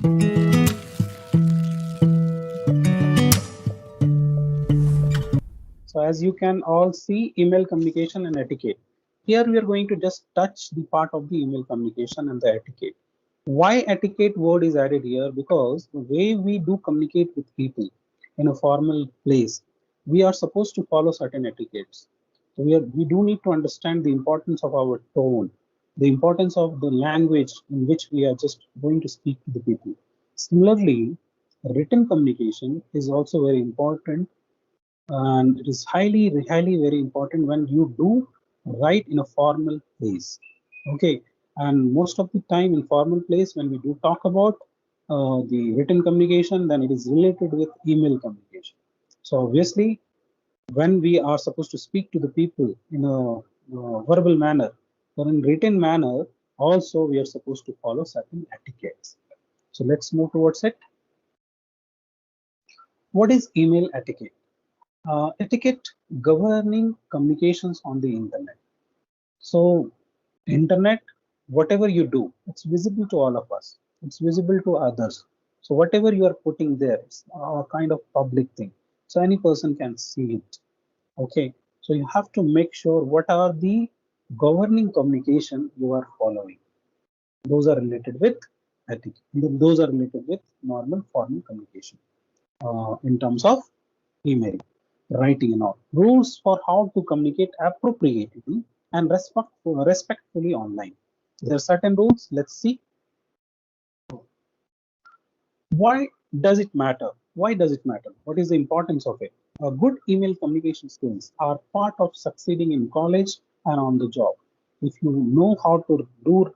So as you can all see, email communication and etiquette. Here we are going to just touch the part of the email communication and the etiquette. Why etiquette word is added here? Because the way we do communicate with people in a formal place, we are supposed to follow certain etiquettes. So we do need to understand the importance of our tone, the importance of the language in which we are just going to speak to the people. Similarly, written communication is also very important, and it is highly very important when you do write in a formal place. Okay, and most of the time in formal place, when we do talk about the written communication, then it is related with email communication. So obviously, when we are supposed to speak to the people in a verbal manner or in written manner, also we are supposed to follow certain etiquettes. So let's move towards it. What is email etiquette? Etiquette governing communications on the internet. So internet, whatever you do, it's visible to all of us. It's visible to others. So whatever you are putting there, it's a kind of public thing. So any person can see it. Okay. So you have to make sure what are the governing communication you are following. Those are related with etiquette. Those are related with normal formal communication in terms of email, writing, and all. Rules for how to communicate appropriately and respectfully online. There are certain rules. Let's see. Why does it matter? Why does it matter? What is the importance of it? Good email communication skills are part of succeeding in college and on the job. If you know how to do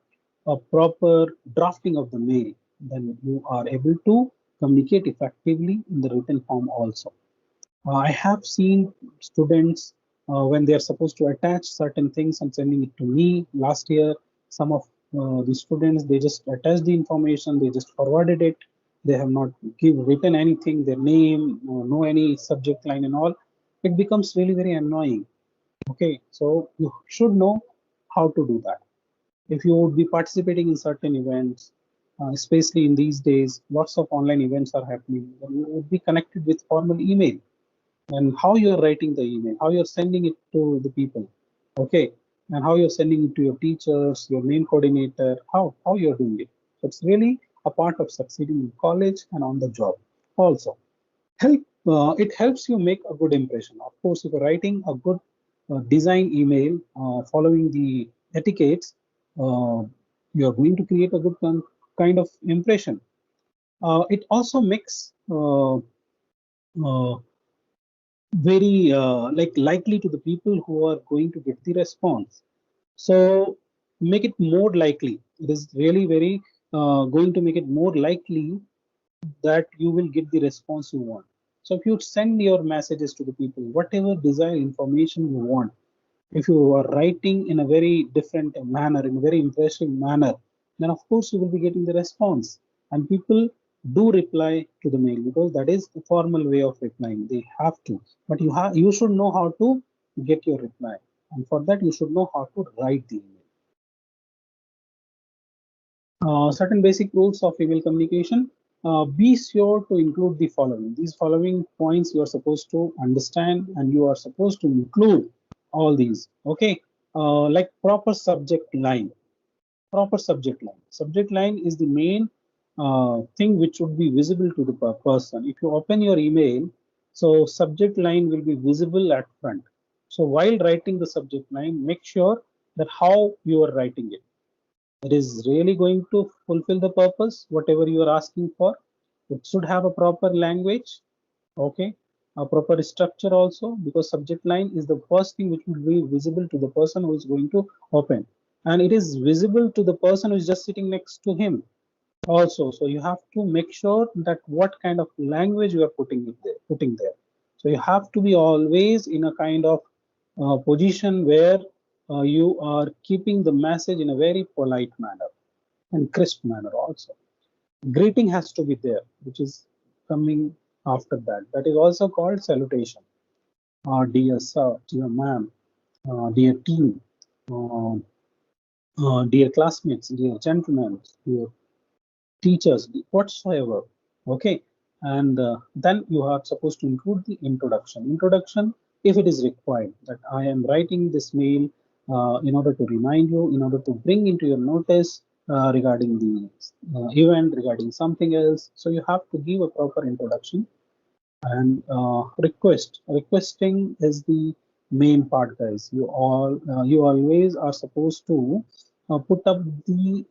a proper drafting of the mail, then you are able to communicate effectively in the written form also. I have seen students when they are supposed to attach certain things and sending it to me last year. Some of the students, they just attach the information, they just forwarded it. They have not written anything, their name, no any subject line and all. It becomes really very annoying. Okay, so you should know how to do that. If you would be participating in certain events, especially in these days, lots of online events are happening, then you would be connected with formal email and how you're writing the email, how you're sending it to the people, okay, and how you're sending it to your teachers, your main coordinator, how you're doing it. So it's really a part of succeeding in college and on the job. Also, it helps you make a good impression. Of course, if you're writing a good design email, following the etiquettes, uh, you're going to create a good kind of impression. It also makes uh, very like likely to the people who are going to get the response. So make it more likely. It is really very going to make it more likely that you will get the response you want. So if you send your messages to the people, whatever desired information you want, if you are writing in a very different manner, in a very impressive manner, then of course you will be getting the response. And people do reply to the mail because that is the formal way of replying. They have to, but you should know how to get your reply, and for that you should know how to write the email. Certain basic rules of email communication. Be sure to include the following. These following points you are supposed to understand, and you are supposed to include all these. Okay, like proper subject line. Proper subject line. Subject line is the main thing which should be visible to the person. If you open your email, so subject line will be visible at front. So while writing the subject line, make sure that how you are writing it, it is really going to fulfill the purpose, whatever you are asking for. It should have a proper language, okay, a proper structure also, because subject line is the first thing which will be visible to the person who is going to open. And it is visible to the person who is just sitting next to him also. So you have to make sure that what kind of language you are putting there. So you have to be always in a kind of position where you are keeping the message in a very polite manner and crisp manner also. Greeting has to be there, which is coming after that. That is also called salutation. Dear sir, dear ma'am, dear team, uh, dear classmates, dear gentlemen, dear teachers, whatsoever. Okay, and then you are supposed to include the introduction. Introduction, if it is required, that I am writing this mail in order to remind you, in order to bring into your notice regarding the event, regarding something else. So you have to give a proper introduction. And requesting is the main part, guys. You always are supposed to put up the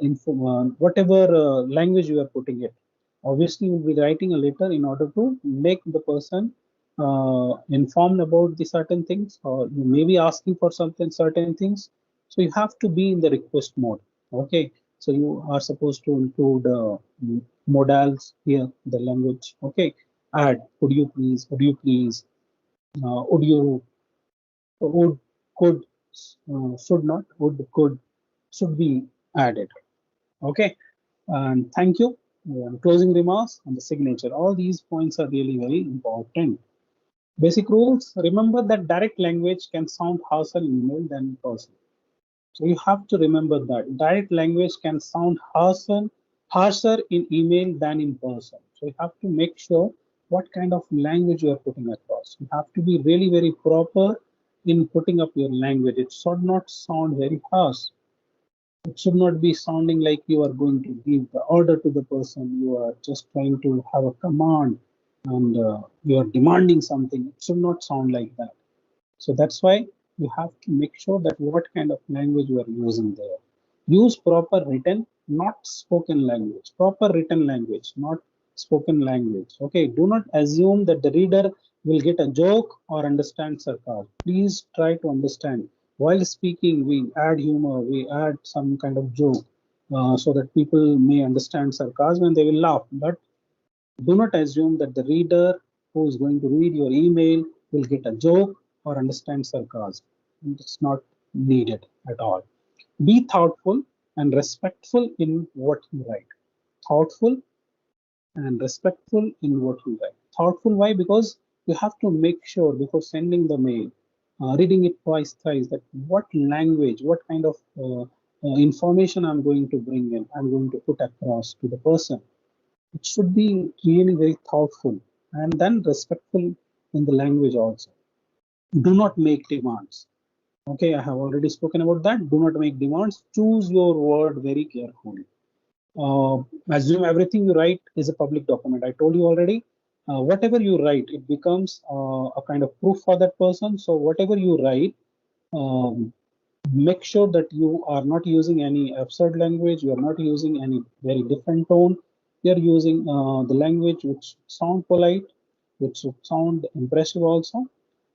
info, whatever language you are putting it. Obviously you will be writing a letter in order to make the person informed about the certain things, or you may be asking for something certain things. So you have to be in the request mode. Okay, so you are supposed to include modals here, the language. Okay, add, would you please, would you, would, could, should not, would, could, should be added. Okay, and thank you. Closing remarks and the signature, all these points are really very important. Basic rules: remember that direct language can sound harsher in email than in person. So you have to remember that direct language can sound harsher in email than in person. So you have to make sure what kind of language you are putting across. You have to be really very proper in putting up your language. It should not sound very harsh. It should not be sounding like you are going to give the order to the person. You are just trying to have a command, and you are demanding something. It should not sound like that. So that's why you have to make sure that what kind of language you are using there. Use proper written, not spoken language. Proper written language, not spoken language. Okay, do not assume that the reader will get a joke or understand sarcasm. Please try to understand. While speaking, we add humor, we add some kind of joke so that people may understand sarcasm and they will laugh. But do not assume that the reader who is going to read your email will get a joke or understand sarcasm. It's not needed at all. Be thoughtful and respectful in what you write. Thoughtful and respectful in what you write. Thoughtful, why? Because you have to make sure before sending the mail, reading it twice, thrice, that what language, what kind of information I'm going to bring in, I'm going to put across to the person. It should be really very thoughtful and then respectful in the language also. Do not make demands. Okay, I have already spoken about that. Do not make demands. Choose your word very carefully. Assume everything you write is a public document. I told you already. Whatever you write, it becomes a kind of proof for that person. So whatever you write, um, make sure that you are not using any absurd language. You are not using any very different tone. You are using the language which sound polite, which should sound impressive also.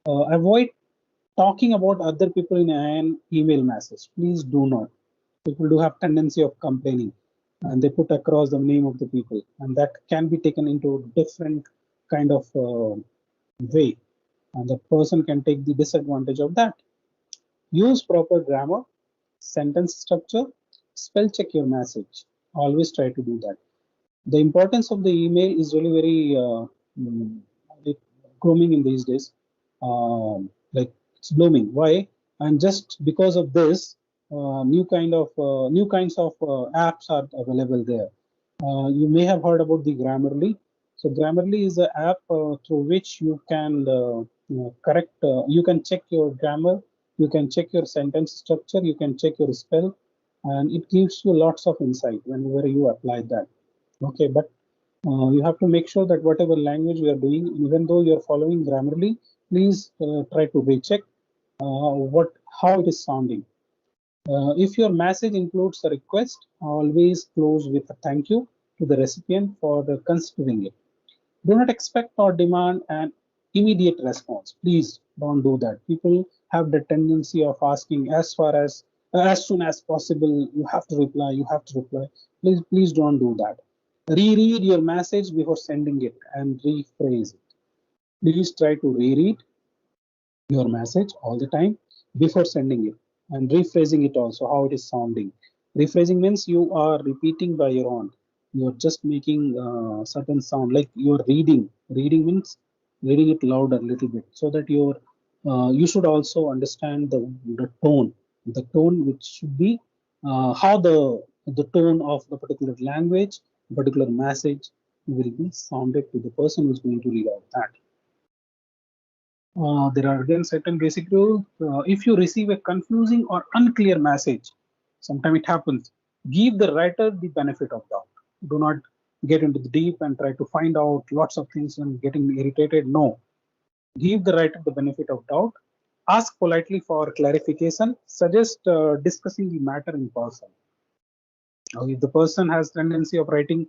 Avoid talking about other people in an email message. Please do not. People do have tendency of complaining, and they put across the name of the people, and that can be taken into different kind of way, and the person can take the disadvantage of that. Use proper grammar, sentence structure, spell check your message. Always try to do that. The importance of the email is really very mm, like grooming in these days. Like it's blooming. Why? And just because of this, new kinds of apps are available there. You may have heard about the Grammarly. So Grammarly is an app through which you can correct, you can check your grammar, you can check your sentence structure, you can check your spell, and it gives you lots of insight whenever you apply that. Okay, but you have to make sure that whatever language you are doing, even though you are following Grammarly, please try to recheck what how it is sounding. If your message includes a request, always close with a thank you to the recipient for considering it. Do not expect or demand an immediate response. Please don't do that. People have the tendency of asking as soon as possible. You have to reply. You have to reply. Please don't do that. Reread your message before sending it and rephrase it. Please try to reread your message all the time before sending it, and rephrasing it also how it is sounding. Rephrasing means you are repeating by your own. You are just making certain sound like you are reading means reading it louder a little bit so that you should also understand the tone which should be how the the tone of the particular language, particular message will be sounded to the person who's going to read out that. There are again certain basic rules. If you receive a confusing or unclear message, sometimes it happens, give the writer the benefit of doubt. Do not get into the deep and try to find out lots of things and getting irritated. No, give the writer the benefit of doubt. Ask politely for clarification. Suggest discussing the matter in person. If the person has tendency of writing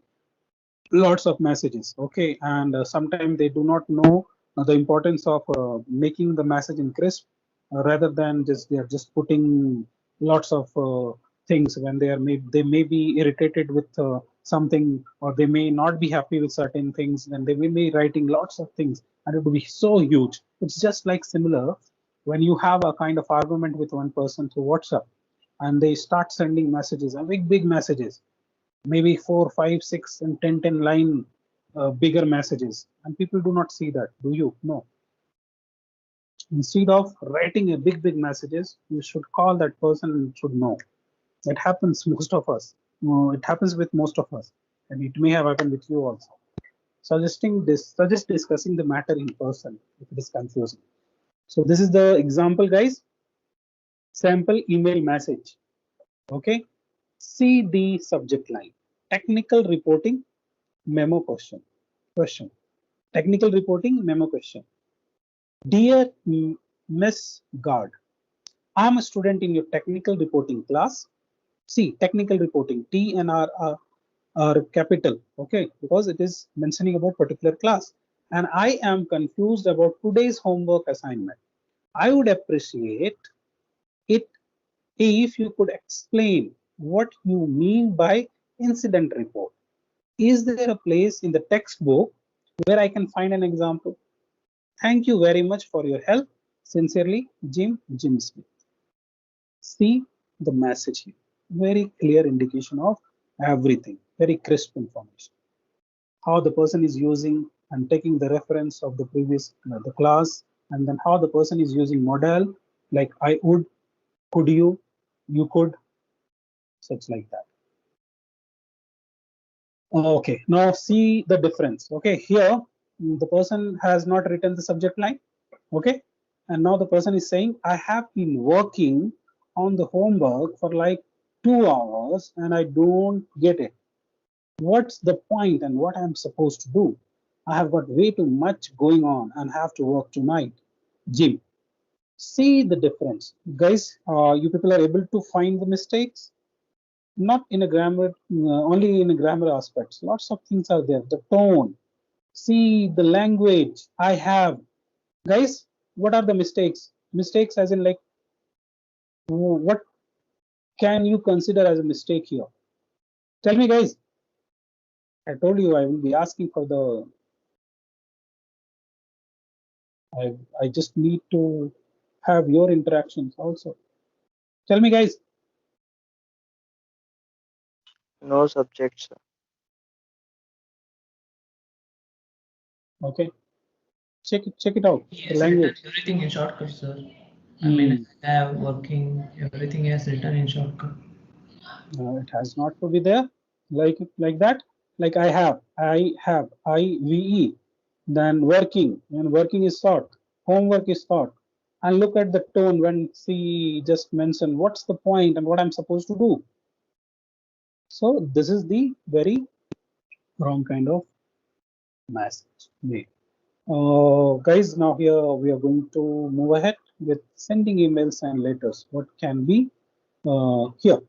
lots of messages, okay, and sometimes they do not know the importance of making the message in crisp, rather than just they are just putting lots of things when they may be irritated with something, or they may not be happy with certain things, then they may be writing lots of things and it will be so huge. It's just like similar when you have a kind of argument with one person through WhatsApp and they start sending messages, big messages, maybe 4, 5, 6, and 10 line bigger messages, and people do not see that. Do you? No. Instead of writing a big messages, you should call that person and should know. It happens most of us. It happens with most of us, and it may have happened with you also. Suggest discussing the matter in person if it is confusing. So this is the example, guys. Sample email message. Okay. See the subject line. Technical reporting memo question. Technical reporting memo question. Dear Miss Guard, I am a student in your technical reporting class. See, technical reporting, T and R are capital, okay, because it is mentioning about particular class. And I am confused about today's homework assignment. I would appreciate it if you could explain what you mean by incident report. Is there a place in the textbook where I can find an example? Thank you very much for your help. Sincerely, Jim Smith. See the message here. Very clear indication of everything. Very crisp information. How the person is using and taking the reference of the previous the class, and then how the person is using model like I would, could you could, such like that. Okay, now see the difference. Okay, here the person has not written the subject line. Okay, and now the person is saying, I have been working on the homework for like 2 hours and I don't get it. What's the point and what I'm supposed to do? I have got way too much going on and have to work tonight. Jim, see the difference. Guys, you people are able to find the mistakes? Not in a grammar, only in a grammar aspects. Lots of things are there. The tone, see the language I have. Guys, what are the mistakes? Mistakes as in like, what can you consider as a mistake here? Tell me, guys. I told you I will be asking for the. I just need to have your interactions also. Tell me, guys. No subjects. Okay, check it out. The Yes, written language. everything in shortcut, sir. I mean, Hmm. I have working, everything is written in shortcut. It has not to be there like that. Like I then working, when working is thought, homework is thought, and look at the tone when she just mentioned what's the point and what I'm supposed to do. So this is the very wrong kind of message made. Guys, now here we are going to move ahead with sending emails and letters. What can be here?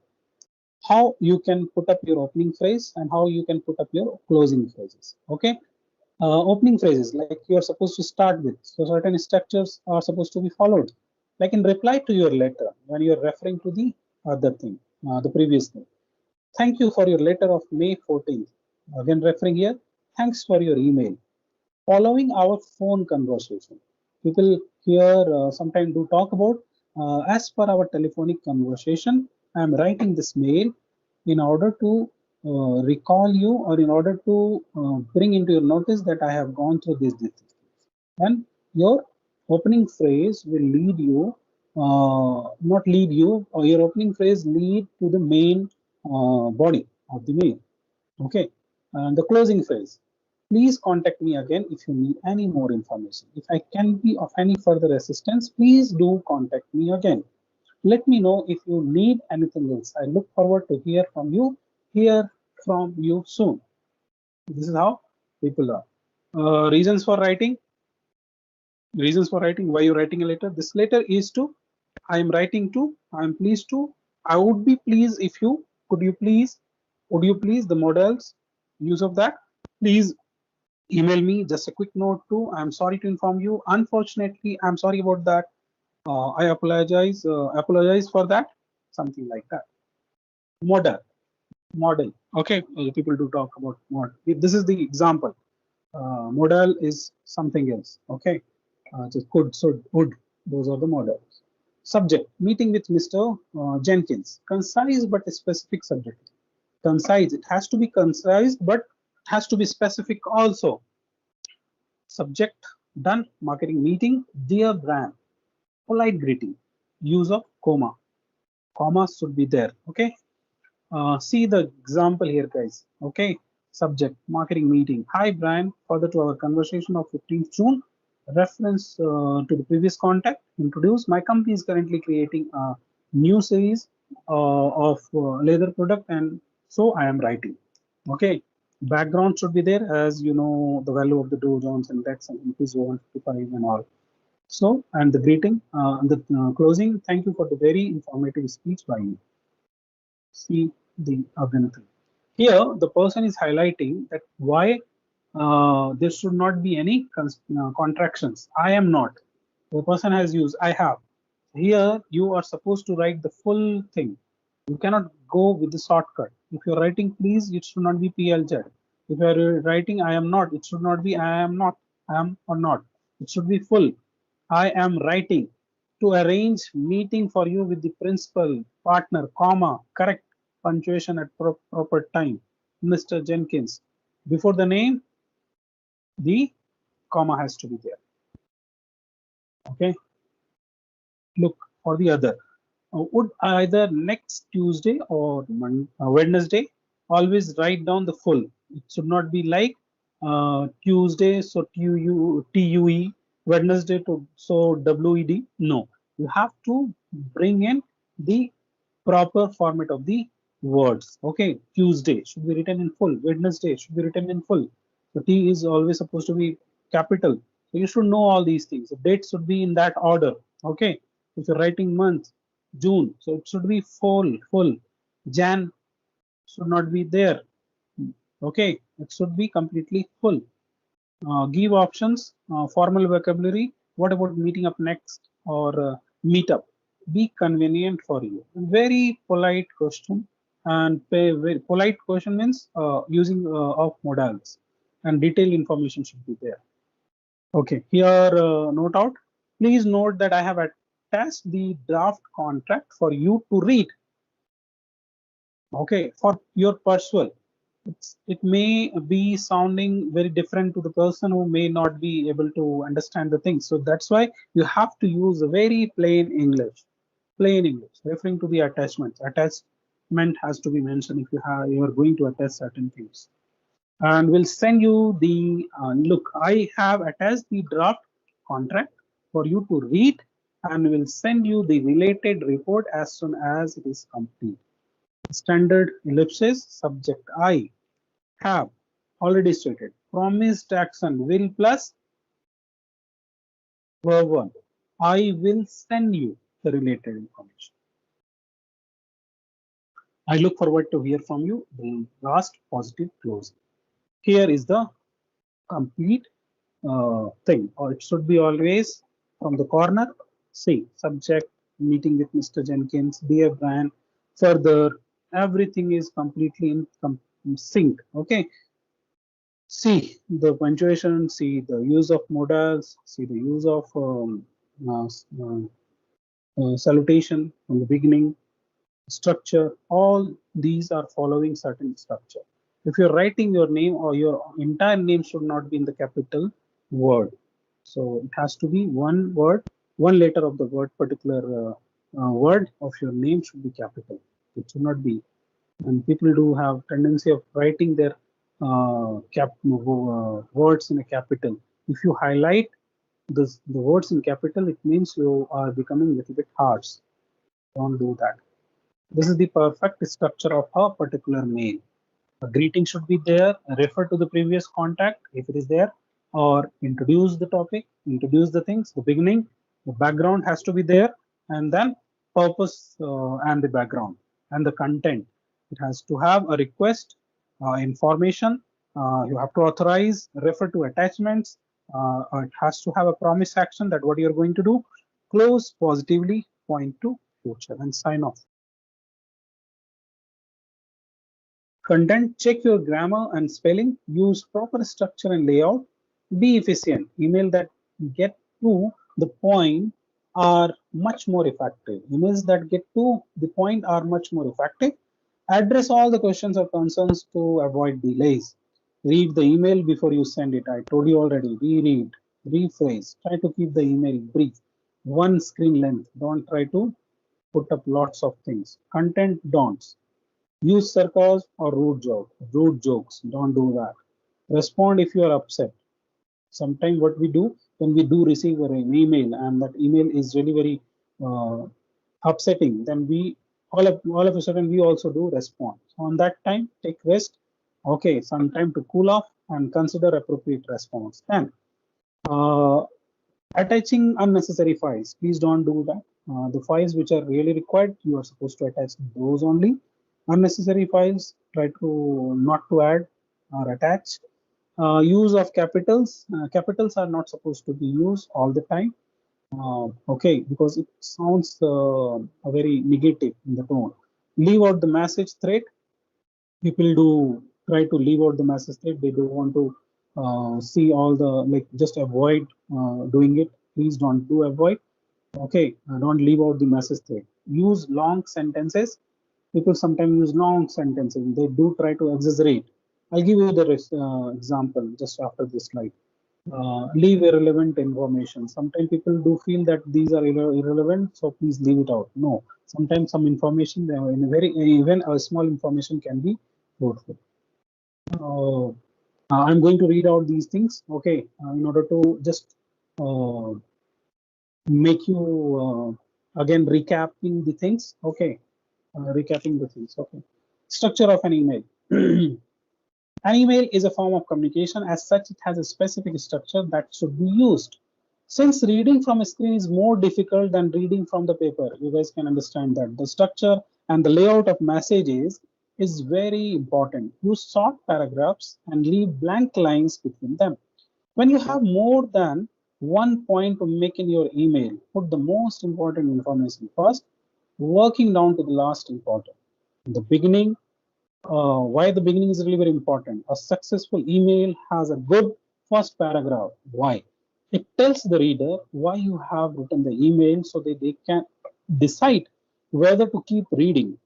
How you can put up your opening phrase and how you can put up your closing phrases. Okay, opening phrases like you're supposed to start with. So certain structures are supposed to be followed. Like in reply to your letter, when you're referring to the other thing, the previous thing. Thank you for your letter of May 14th. Again, referring here, thanks for your email. Following our phone conversation. People here sometimes do talk about, as per our telephonic conversation, I am writing this mail in order to recall you, or in order to bring into your notice that I have gone through this. And your opening phrase will lead you, not lead you, or your opening phrase lead to the main body of the mail. Okay, and the closing phrase. Please contact me again if you need any more information. If I can be of any further assistance, please do contact me again. Let me know if you need anything else. I look forward to hear from you soon. This is how people are. Reasons for writing. Reasons for writing. Why you writing a letter? This letter is to. I am writing to. I am pleased to. I would be pleased if you. Could you please? Would you please? The models use of that. Please email me. Just a quick note too. I'm sorry to inform you. Unfortunately, I'm sorry about that. I apologize. Apologize for that. Something like that. Model. Model. Okay. People do talk about model. This is the example. Modal is something else. Okay. Just could, should, would. Those are the models. Subject. Meeting with Mr. Jenkins. Concise but a specific subject. Concise. It has to be concise, but it has to be specific also. Subject done. Marketing meeting. Dear brand. Polite greeting. Use of comma. Commas should be there. Okay. See the example here, guys. Okay. Subject marketing meeting. Hi, Brian. Further to our conversation of 15th June. Reference to the previous contact. Introduce. My company is currently creating a new series of leather product, and so I am writing. Okay. Background should be there, as you know the value of the Dow Jones Index and increase 155 and all. So, and the greeting, and the closing. Thank you for the very informative speech by you. See the Abhinathan. Here, the person is highlighting that why there should not be any contractions. I am not. The person has used I have. Here, you are supposed to write the full thing. You cannot go with the shortcut. If you're writing please, it should not be PLZ. If you're writing I am not, it should not be I am not, I am or not. It should be full. I am writing to arrange meeting for you with the principal, partner, comma, correct punctuation at proper time, Mr. Jenkins. Before the name, the comma has to be there. Okay. Look for the other. Would either next Tuesday or Wednesday always write down the full. It should not be like Tuesday, so TUE, Wednesday to so WED. No, you have to bring in the proper format of the words. Okay, Tuesday should be written in full. Wednesday should be written in full. The T is always supposed to be capital. So you should know all these things. The date should be in that order. Okay, if you're writing month, June, so it should be full. Jan should not be there. Okay, it should be completely full. Give options, formal vocabulary. What about meeting up next or meet up? Be convenient for you. Very polite question, and very polite question means using of modals, and detailed information should be there. Okay, here note out. Please note that I have attached the draft contract for you to read. Okay, for your perusal. It may be sounding very different to the person who may not be able to understand the things. So that's why you have to use a very plain English. Plain English, referring to the attachments. Attachment has to be mentioned if you are going to attach certain things. And we'll send you the look. I have attached the draft contract for you to read, and we'll send you the related report as soon as it is complete. Standard ellipsis, subject I have already stated. Promised action will plus verb 1. I will send you the related information. I look forward to hear from you. The last positive close. Here is the complete thing, or it should be always from the corner. See, subject, meeting with Mr. Jenkins, dear Brian. Further, everything is completely in sync. Okay. See the punctuation, see the use of modals, see the use of uh, salutation from the beginning, structure. All these are following certain structure. If you're writing your name, or your entire name should not be in the capital word. So it has to be one word, one letter of the word, particular word of your name should be capital. It should not be and people do have tendency of writing their words in a capital. If you highlight the words in capital, it means you are becoming a little bit harsh. Don't do that. This is the perfect structure of a particular mail. A greeting should be there, refer to the previous contact if it is there, or introduce the topic, introduce the things, the beginning, the background has to be there, and then purpose and the background and the content. It has to have a request, information, you have to authorize, refer to attachments, it has to have a promise action that what you're going to do, close positively, point to future, and sign off. Content, check your grammar and spelling, use proper structure and layout, be efficient. Email that get to the point are much more effective. Emails that get to the point are much more effective. Address all the questions or concerns to avoid delays. Read the email before you send it. I told you already. Reread, rephrase. Try to keep the email brief. One screen length. Don't try to put up lots of things. Content don'ts. Use sarcasm or rude jokes. Don't do that. Respond if you are upset. Sometimes what we do when we do receive an email and that email is really very uh, upsetting, then we all of a sudden we also do respond. So on that time, take rest. Okay, some time to cool off and consider appropriate response. Then uh, attaching unnecessary files. Please don't do that. The files which are really required, you are supposed to attach those only. Unnecessary files, try to not to add or attach. Use of capitals. Capitals are not supposed to be used all the time. Okay, because it sounds very negative in the tone. Leave out the message thread. People do try to leave out the message thread. They don't want to see all the, like, just avoid doing it. Please don't do avoid. Okay, don't leave out the message thread. Use long sentences. People sometimes use long sentences. They do try to exaggerate. I'll give you the example just after this slide. Leave irrelevant information. Sometimes people do feel that these are irrelevant, so please leave it out. No, sometimes some information, in a very, even a small information can be fruitful. I'm going to read out these things, okay, in order to just uh, make you again recapping the things, okay, recapping the things, okay. Structure of an email. An email is a form of communication. As such, it has a specific structure that should be used. Since reading from a screen is more difficult than reading from the paper, you guys can understand that the structure and the layout of messages is very important. Use short paragraphs and leave blank lines between them. When you have more than one point to make in your email, put the most important information first, working down to the last important. In the beginning, why the beginning is really very important. A successful email has a good first paragraph. Why? It tells the reader why you have written the email so that they can decide whether to keep reading.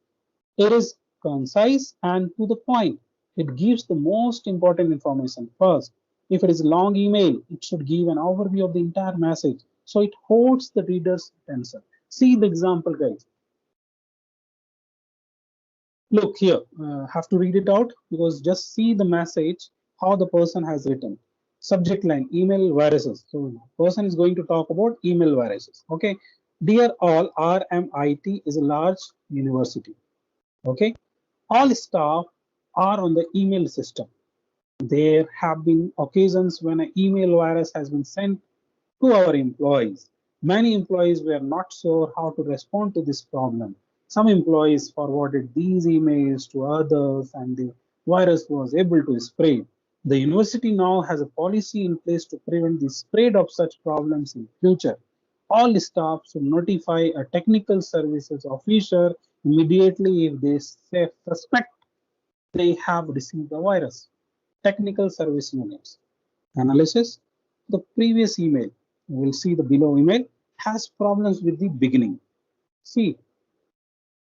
It is concise and to the point. It gives the most important information first. If it is a long email, it should give an overview of the entire message so it holds the reader's attention. See the example, guys. Look here, have to read it out because just see the message, how the person has written. Subject line, email viruses. So person is going to talk about email viruses. Okay. Dear all, RMIT is a large university. Okay. All staff are on the email system. There have been occasions when an email virus has been sent to our employees. Many employees were not sure how to respond to this problem. Some employees forwarded these emails to others and the virus was able to spread. The university now has a policy in place to prevent the spread of such problems in future. All staff should notify a technical services officer immediately if they suspect they have received the virus. Technical service units. Analysis. The previous email, we'll see the below email, has problems with the beginning. See,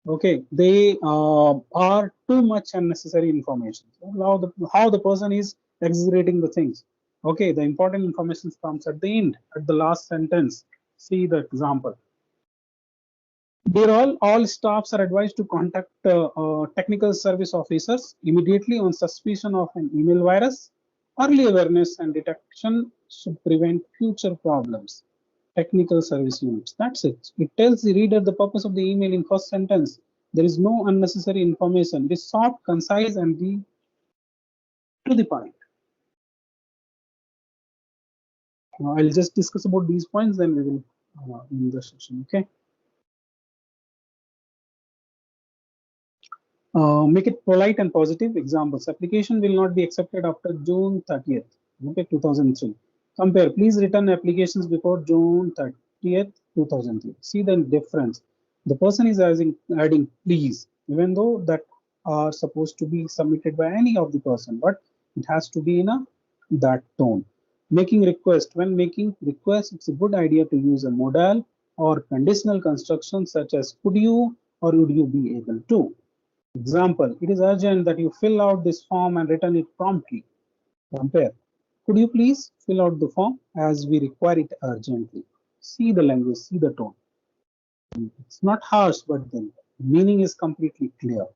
okay, they are too much unnecessary information. So now how the person is exaggerating the things. Okay, the important information comes at the end, at the last sentence. See the example. Dear all staffs are advised to contact technical service officers immediately on suspicion of an email virus. Early awareness and detection should prevent future problems. Technical service units. That's it. It tells the reader the purpose of the email in first sentence. There is no unnecessary information. It is short, concise, and to the point. I'll just discuss about these points, then we will end the session. Okay. Make it polite and positive. Examples. Application will not be accepted after June 30th, okay, 2003. Compare. Please return applications before June 30th, 2003. See the difference. The person is adding please, even though that are supposed to be submitted by any of the person, but it has to be in a that tone. Making request. When making request, it's a good idea to use a modal or conditional construction such as could you or would you be able to. Example, it is urgent that you fill out this form and return it promptly. Compare. Could you please fill out the form as we require it urgently? See the language, see the tone. It's not harsh, but the meaning is completely clear.